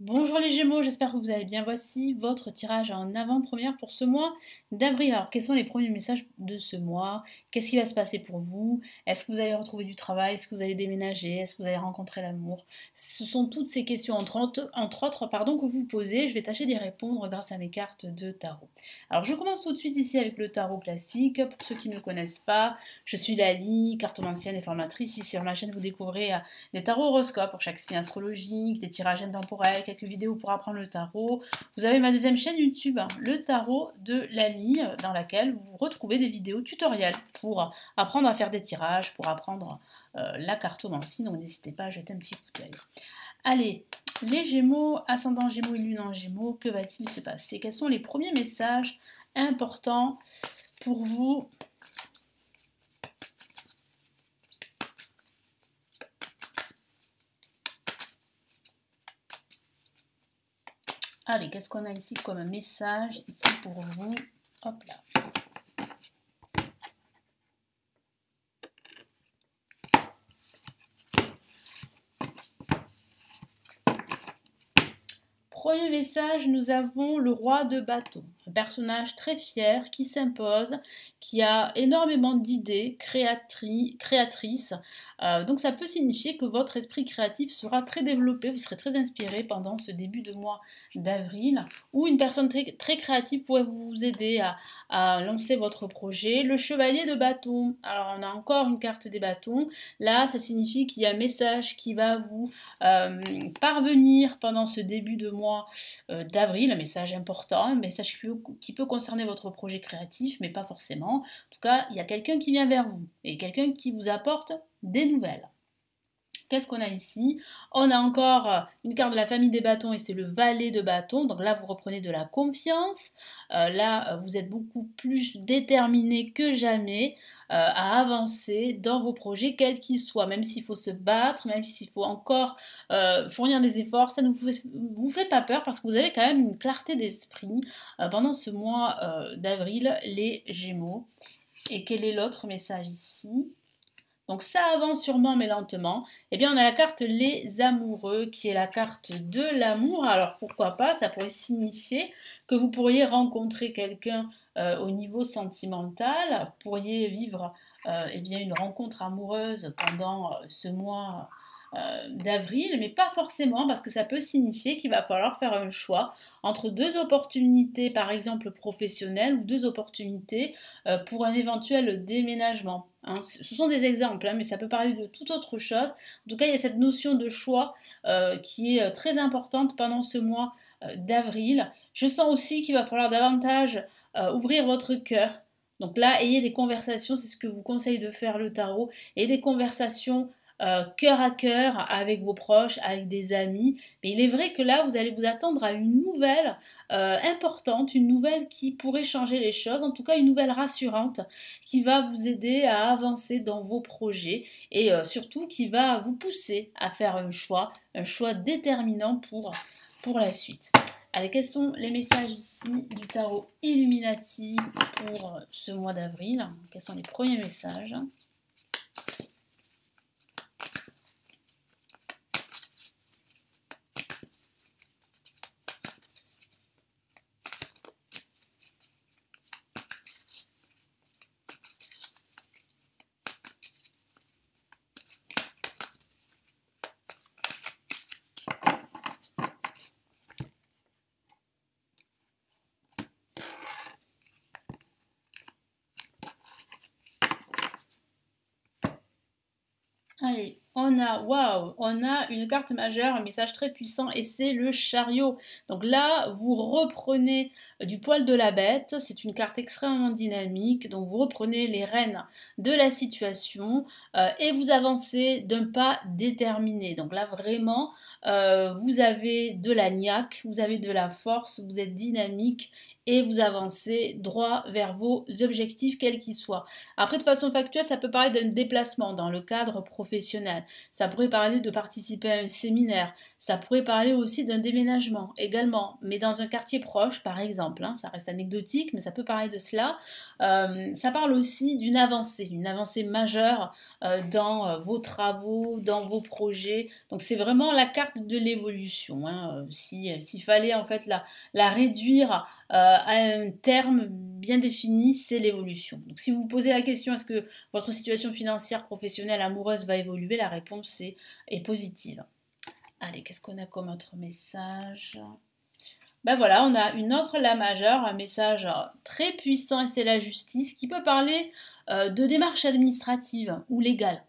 Bonjour les Gémeaux, j'espère que vous allez bien. Voici votre tirage en avant-première pour ce mois d'avril. Alors, quels sont les premiers messages de ce mois? Qu'est-ce qui va se passer pour vous? Est-ce que vous allez retrouver du travail? Est-ce que vous allez déménager? Est-ce que vous allez rencontrer l'amour? Ce sont toutes ces questions, entre autres, pardon, que vous posez. Je vais tâcher d'y répondre grâce à mes cartes de tarot. Alors, je commence tout de suite ici avec le tarot classique. Pour ceux qui ne me connaissent pas, je suis Lali, cartomancienne et formatrice. Ici sur ma chaîne, vous découvrez des tarots horoscopes pour chaque signe astrologique, des tirages intemporels, quelques vidéos pour apprendre le tarot. Vous avez ma deuxième chaîne YouTube, le tarot de Lali, dans laquelle vous retrouvez des vidéos tutoriels pour apprendre à faire des tirages, pour apprendre la cartomancie. Donc n'hésitez pas à jeter un petit coup d'œil. Allez, les Gémeaux, ascendant Gémeaux et Lune en Gémeaux, que va-t-il se passer? Quels sont les premiers messages importants pour vous? Allez, qu'est-ce qu'on a ici comme message ici pour vous? Hop là. Premier message, nous avons le roi de bâton, un personnage très fier qui s'impose, qui a énormément d'idées créatrices. Donc ça peut signifier que votre esprit créatif sera très développé, vous serez très inspiré pendant ce début de mois d'avril, ou une personne très créative pourrait vous aider à lancer votre projet. Le chevalier de bâton, alors on a encore une carte des bâtons, là ça signifie qu'il y a un message qui va vous parvenir pendant ce début de mois d'avril, un message important, un message qui peut concerner votre projet créatif, mais pas forcément. En tout cas, il y a quelqu'un qui vient vers vous et quelqu'un qui vous apporte des nouvelles. Qu'est-ce qu'on a ici? On a encore une carte de la famille des bâtons et c'est le valet de bâton. Donc là, vous reprenez de la confiance. Là, vous êtes beaucoup plus déterminé que jamais à avancer dans vos projets, quels qu'ils soient. Même s'il faut se battre, même s'il faut encore fournir des efforts, ça ne vous fait pas peur parce que vous avez quand même une clarté d'esprit pendant ce mois d'avril, les Gémeaux. Et quel est l'autre message ici? Donc ça avance sûrement mais lentement. Eh bien on a la carte les amoureux qui est la carte de l'amour. Alors pourquoi pas, ça pourrait signifier que vous pourriez rencontrer quelqu'un au niveau sentimental, pourriez vivre eh bien, une rencontre amoureuse pendant ce mois d'avril, mais pas forcément parce que ça peut signifier qu'il va falloir faire un choix entre deux opportunités, par exemple professionnelles, ou deux opportunités pour un éventuel déménagement. Hein. Ce sont des exemples, hein, mais ça peut parler de toute autre chose. En tout cas, il y a cette notion de choix qui est très importante pendant ce mois d'avril. Je sens aussi qu'il va falloir davantage ouvrir votre cœur. Donc là, ayez des conversations, c'est ce que vous conseille de faire le tarot, ayez des conversations cœur à cœur avec vos proches, avec des amis. Mais il est vrai que là, vous allez vous attendre à une nouvelle importante, une nouvelle qui pourrait changer les choses, en tout cas une nouvelle rassurante qui va vous aider à avancer dans vos projets et surtout qui va vous pousser à faire un choix déterminant pour la suite. Allez, quels sont les messages ici du tarot Illuminati pour ce mois d'avril? Quels sont les premiers messages? Allez, waouh, on a une carte majeure, un message très puissant et c'est le chariot. Donc là, vous reprenez du poil de la bête, c'est une carte extrêmement dynamique, donc vous reprenez les rênes de la situation et vous avancez d'un pas déterminé. Donc là, vraiment, vous avez de la niaque, vous avez de la force, vous êtes dynamique et vous avancez droit vers vos objectifs, quels qu'ils soient. Après, de façon factuelle, ça peut paraître d'un déplacement dans le cadre professionnel. professionnel. Ça pourrait parler de participer à un séminaire. Ça pourrait parler aussi d'un déménagement également, mais dans un quartier proche, par exemple. Hein. Ça reste anecdotique, mais ça peut parler de cela. Ça parle aussi d'une une avancée majeure dans vos travaux, dans vos projets. Donc c'est vraiment la carte de l'évolution. Hein. S'il fallait en fait la réduire à un terme bien défini, c'est l'évolution. Donc si vous vous posez la question, est-ce que votre situation financière, professionnelle, amoureuse va évoluer, la réponse est positive. Allez, qu'est-ce qu'on a comme autre message? Ben voilà, on a une autre La majeure, un message très puissant et c'est la justice qui peut parler de démarches administratives ou légales.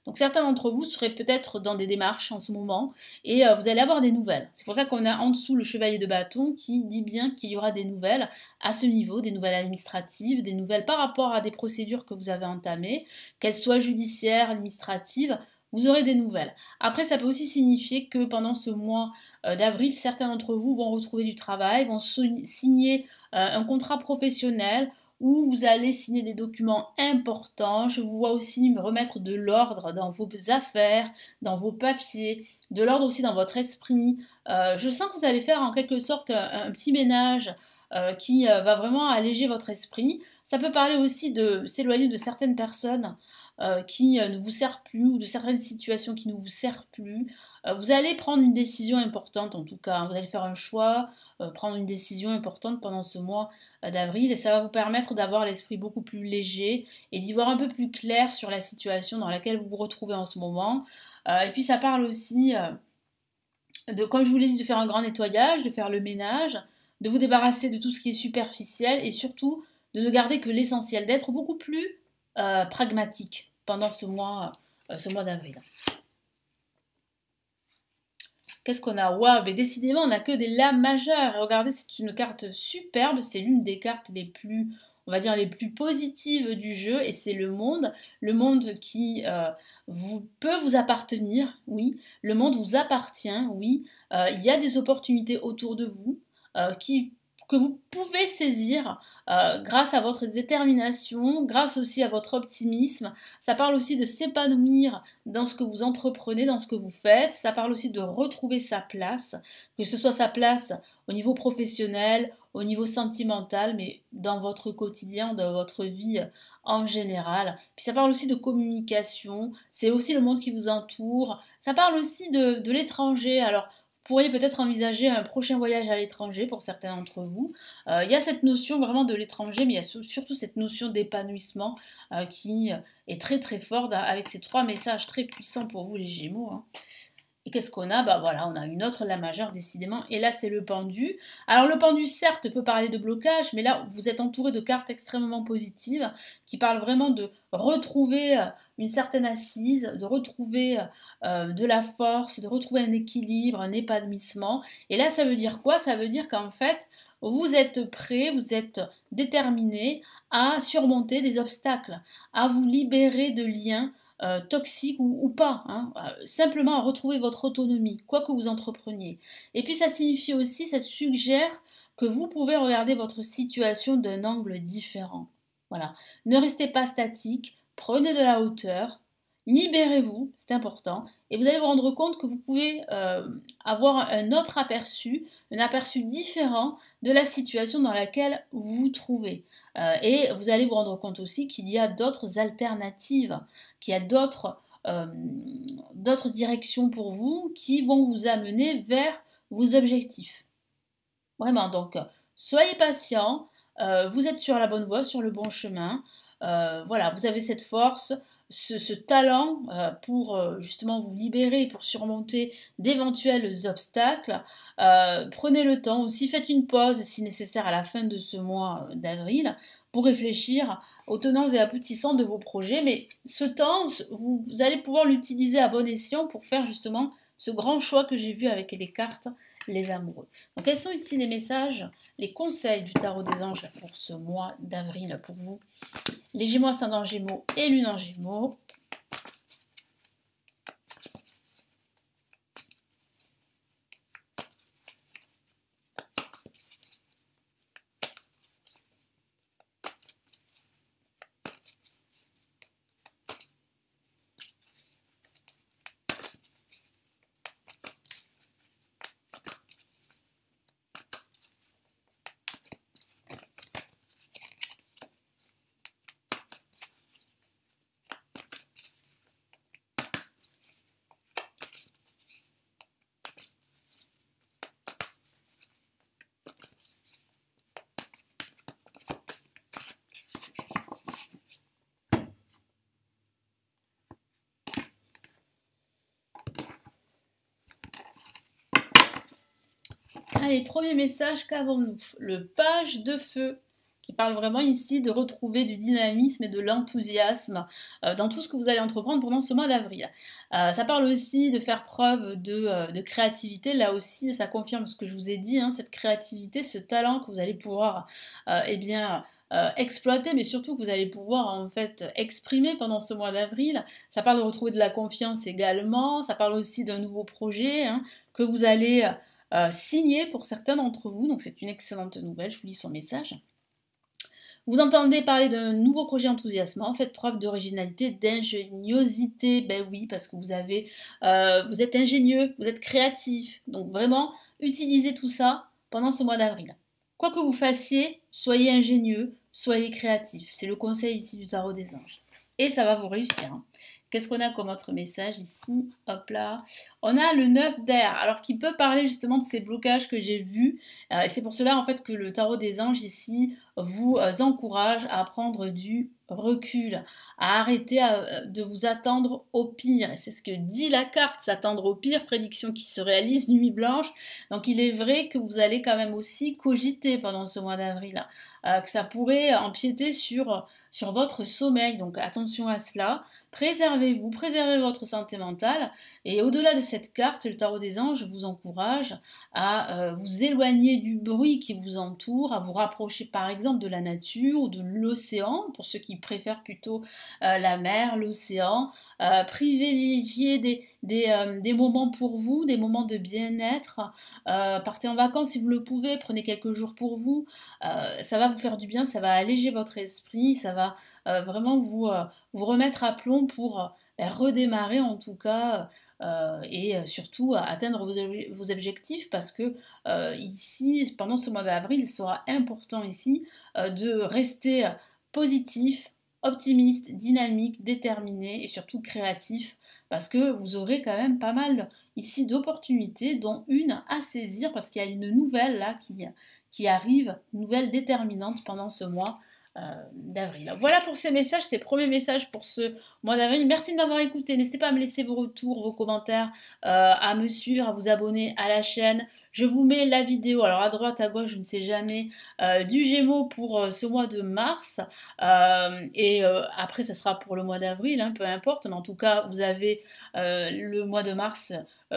Donc certains d'entre vous seraient peut-être dans des démarches en ce moment et vous allez avoir des nouvelles. C'est pour ça qu'on a en dessous le chevalier de bâton qui dit bien qu'il y aura des nouvelles à ce niveau, des nouvelles administratives, des nouvelles par rapport à des procédures que vous avez entamées, qu'elles soient judiciaires, administratives, vous aurez des nouvelles. Après, ça peut aussi signifier que pendant ce mois d'avril, certains d'entre vous vont retrouver du travail, vont signer un contrat professionnel où vous allez signer des documents importants. Je vous vois aussi me remettre de l'ordre dans vos affaires, dans vos papiers, de l'ordre aussi dans votre esprit. Je sens que vous allez faire en quelque sorte un petit ménage qui va vraiment alléger votre esprit. Ça peut parler aussi de s'éloigner de certaines personnes qui ne vous servent plus ou de certaines situations qui ne vous servent plus. Vous allez prendre une décision importante en tout cas. Hein. Vous allez faire un choix, prendre une décision importante pendant ce mois d'avril et ça va vous permettre d'avoir l'esprit beaucoup plus léger et d'y voir un peu plus clair sur la situation dans laquelle vous vous retrouvez en ce moment. Et puis ça parle aussi de, comme je vous l'ai dit, de faire un grand nettoyage, de faire le ménage, de vous débarrasser de tout ce qui est superficiel et surtout de ne garder que l'essentiel, d'être beaucoup plus pragmatique pendant ce mois d'avril. Qu'est-ce qu'on a? Waouh, mais décidément, on n'a que des La majeures. Et regardez, c'est une carte superbe. C'est l'une des cartes les plus, on va dire, les plus positives du jeu. Et c'est le monde. Le monde qui peut vous appartenir, oui. Le monde vous appartient, oui. Il y a des opportunités autour de vous que vous pouvez saisir grâce à votre détermination, grâce aussi à votre optimisme. Ça parle aussi de s'épanouir dans ce que vous entreprenez, dans ce que vous faites. Ça parle aussi de retrouver sa place, que ce soit sa place au niveau professionnel, au niveau sentimental, mais dans votre quotidien, dans votre vie en général. Puis ça parle aussi de communication, c'est aussi le monde qui vous entoure. Ça parle aussi de l'étranger. Alors, vous pourriez peut-être envisager un prochain voyage à l'étranger pour certains d'entre vous. Il y a cette notion vraiment de l'étranger, mais il y a surtout cette notion d'épanouissement qui est très très forte avec ces trois messages très puissants pour vous les Gémeaux. Hein. Et qu'est-ce qu'on a? Bah voilà, on a une autre La majeure décidément. Et là, c'est le pendu. Alors le pendu, certes, peut parler de blocage, mais là, vous êtes entouré de cartes extrêmement positives qui parlent vraiment de retrouver une certaine assise, de retrouver de la force, de retrouver un équilibre, un épanouissement. Et là, ça veut dire quoi? Ça veut dire qu'en fait, vous êtes prêt, vous êtes déterminé à surmonter des obstacles, à vous libérer de liens toxique ou pas, hein, simplement à retrouver votre autonomie, quoi que vous entrepreniez. Et puis ça signifie aussi, ça suggère que vous pouvez regarder votre situation d'un angle différent. Voilà, ne restez pas statique, prenez de la hauteur, libérez-vous, c'est important, et vous allez vous rendre compte que vous pouvez avoir un autre aperçu, un aperçu différent de la situation dans laquelle vous vous trouvez. Et vous allez vous rendre compte aussi qu'il y a d'autres alternatives, qu'il y a d'autres directions pour vous qui vont vous amener vers vos objectifs. Vraiment, donc soyez patient, vous êtes sur la bonne voie, sur le bon chemin. Voilà, vous avez cette force, ce talent pour justement vous libérer, pour surmonter d'éventuels obstacles. Prenez le temps aussi, faites une pause si nécessaire à la fin de ce mois d'avril pour réfléchir aux tenants et aboutissants de vos projets. Mais ce temps, vous allez pouvoir l'utiliser à bon escient pour faire justement ce grand choix que j'ai vu avec les cartes, les amoureux. Donc quels sont ici les messages, les conseils du tarot des anges pour ce mois d'avril pour vous, les Gémeaux, ascendant Gémeaux et Lune en Gémeaux? Allez, premier message, qu'avons-nous? Le page de feu, qui parle vraiment ici de retrouver du dynamisme et de l'enthousiasme dans tout ce que vous allez entreprendre pendant ce mois d'avril. Ça parle aussi de faire preuve de créativité. Là aussi, ça confirme ce que je vous ai dit, hein, cette créativité, ce talent que vous allez pouvoir eh bien, exploiter, mais surtout que vous allez pouvoir en fait exprimer pendant ce mois d'avril. Ça parle de retrouver de la confiance également. Ça parle aussi d'un nouveau projet hein, que vous allez signé pour certains d'entre vous, donc c'est une excellente nouvelle, je vous lis son message. Vous entendez parler d'un nouveau projet enthousiasmant, faites preuve d'originalité, d'ingéniosité, ben oui, parce que vous êtes ingénieux, vous êtes créatif, donc vraiment, utilisez tout ça pendant ce mois d'avril. Quoi que vous fassiez, soyez ingénieux, soyez créatif, c'est le conseil ici du tarot des anges. Et ça va vous réussir. Hein. Qu'est-ce qu'on a comme autre message ici? Hop là. On a le 9 d'air, alors qui peut parler justement de ces blocages que j'ai vus. Et c'est pour cela en fait que le tarot des anges ici vous encourage à prendre du recul, à arrêter de vous attendre au pire. Et c'est ce que dit la carte, s'attendre au pire, prédiction qui se réalise, nuit blanche. Donc il est vrai que vous allez quand même aussi cogiter pendant ce mois d'avril, que ça pourrait empiéter sur votre sommeil. Donc attention à cela. Préservez-vous, préservez votre santé mentale. Et au-delà de cette carte, le tarot des anges vous encourage à vous éloigner du bruit qui vous entoure, à vous rapprocher par exemple de la nature ou de l'océan, pour ceux qui préfèrent plutôt la mer, l'océan. Privilégiez des moments pour vous, des moments de bien-être. Partez en vacances si vous le pouvez, prenez quelques jours pour vous. Ça va vous faire du bien, ça va alléger votre esprit, ça va vraiment vous remettre à plomb pour redémarrer en tout cas et surtout atteindre vos objectifs parce que ici, pendant ce mois d'avril, il sera important ici de rester positif, optimiste, dynamique, déterminé et surtout créatif parce que vous aurez quand même pas mal ici d'opportunités dont une à saisir parce qu'il y a une nouvelle là qui arrive, une nouvelle déterminante pendant ce mois d'avril. Voilà pour ces messages, ces premiers messages pour ce mois d'avril. Merci de m'avoir écouté. N'hésitez pas à me laisser vos retours, vos commentaires, à me suivre, à vous abonner à la chaîne. Je vous mets la vidéo, alors à droite, à gauche, je ne sais jamais, du Gémeaux pour ce mois de mars. Et après, ça sera pour le mois d'avril, hein, peu importe. Mais en tout cas, vous avez le mois de mars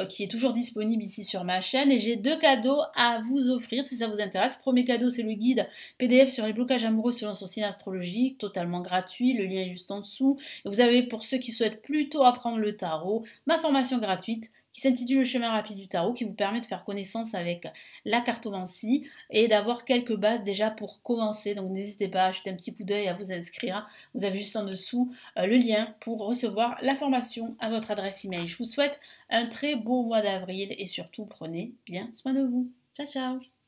qui est toujours disponible ici sur ma chaîne. Et j'ai 2 cadeaux à vous offrir si ça vous intéresse. Premier cadeau, c'est le guide PDF sur les blocages amoureux selon son signe astrologique, totalement gratuit. Le lien est juste en dessous. Et vous avez, pour ceux qui souhaitent plutôt apprendre le tarot, ma formation gratuite qui s'intitule Le chemin rapide du tarot, qui vous permet de faire connaissance avec la cartomancie et d'avoir quelques bases déjà pour commencer. Donc n'hésitez pas à jeter un petit coup d'œil, à vous inscrire. Vous avez juste en dessous le lien pour recevoir la formation à votre adresse email. Je vous souhaite un très beau mois d'avril et surtout prenez bien soin de vous. Ciao ciao.